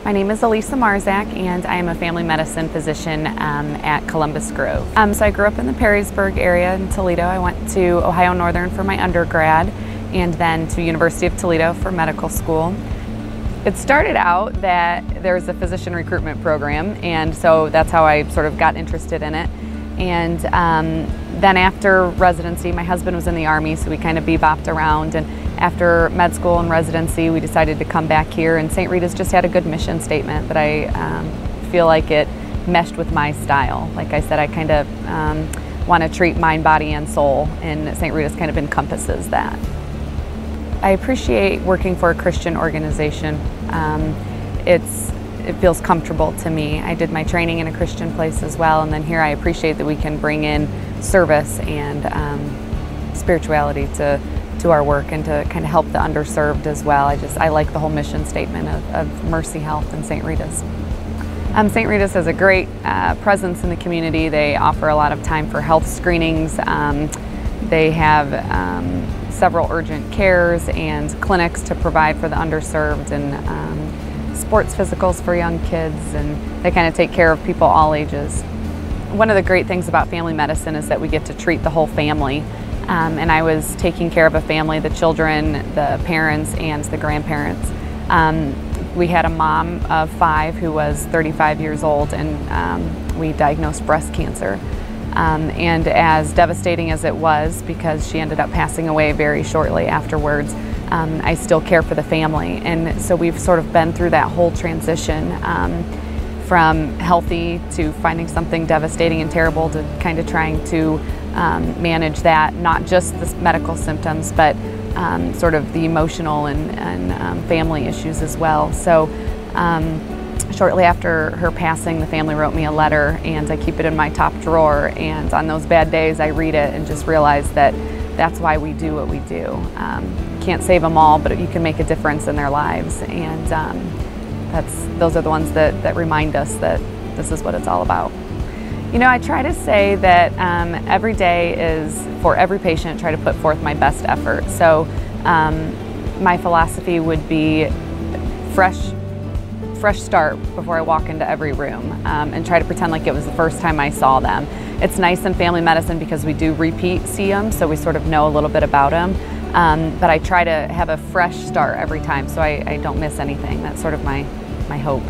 My name is Elisa Marzak, and I am a family medicine physician at Columbus Grove. So I grew up in the Perrysburg area in Toledo. I went to Ohio Northern for my undergrad and then to University of Toledo for medical school. It started out that there was a physician recruitment program, and so that's how I sort of got interested in it. And then after residency, my husband was in the Army, so we kind of bebopped around. And after med school and residency, we decided to come back here, and St. Rita's just had a good mission statement that I feel like it meshed with my style. Like I said, I kind of want to treat mind, body, and soul, and St. Rita's kind of encompasses that. I appreciate working for a Christian organization. It feels comfortable to me. I did my training in a Christian place as well, and then here I appreciate that we can bring in service and spirituality to our work and to kind of help the underserved as well. I like the whole mission statement of Mercy Health and St. Rita's. St. Rita's has a great presence in the community. They offer a lot of time for health screenings. They have several urgent cares and clinics to provide for the underserved, and sports physicals for young kids, and they kind of take care of people all ages. One of the great things about family medicine is that we get to treat the whole family. And I was taking care of a family, the children, the parents, and the grandparents. We had a mom of 5 who was 35 years old, and we diagnosed breast cancer. And as devastating as it was, because she ended up passing away very shortly afterwards, I still care for the family. And so we've sort of been through that whole transition from healthy to finding something devastating and terrible to kind of trying to manage that, not just the medical symptoms, but sort of the emotional and family issues as well. So shortly after her passing, the family wrote me a letter, and I keep it in my top drawer, and on those bad days I read it and just realize that that's why we do what we do. Can't save them all, but you can make a difference in their lives, and those are the ones that remind us that this is what it's all about. You know, I try to say that every day is, for every patient, try to put forth my best effort. So my philosophy would be fresh start before I walk into every room, and try to pretend like it was the first time I saw them. It's nice in family medicine because we do repeat see them, so we sort of know a little bit about them. But I try to have a fresh start every time so I don't miss anything. That's sort of my hope.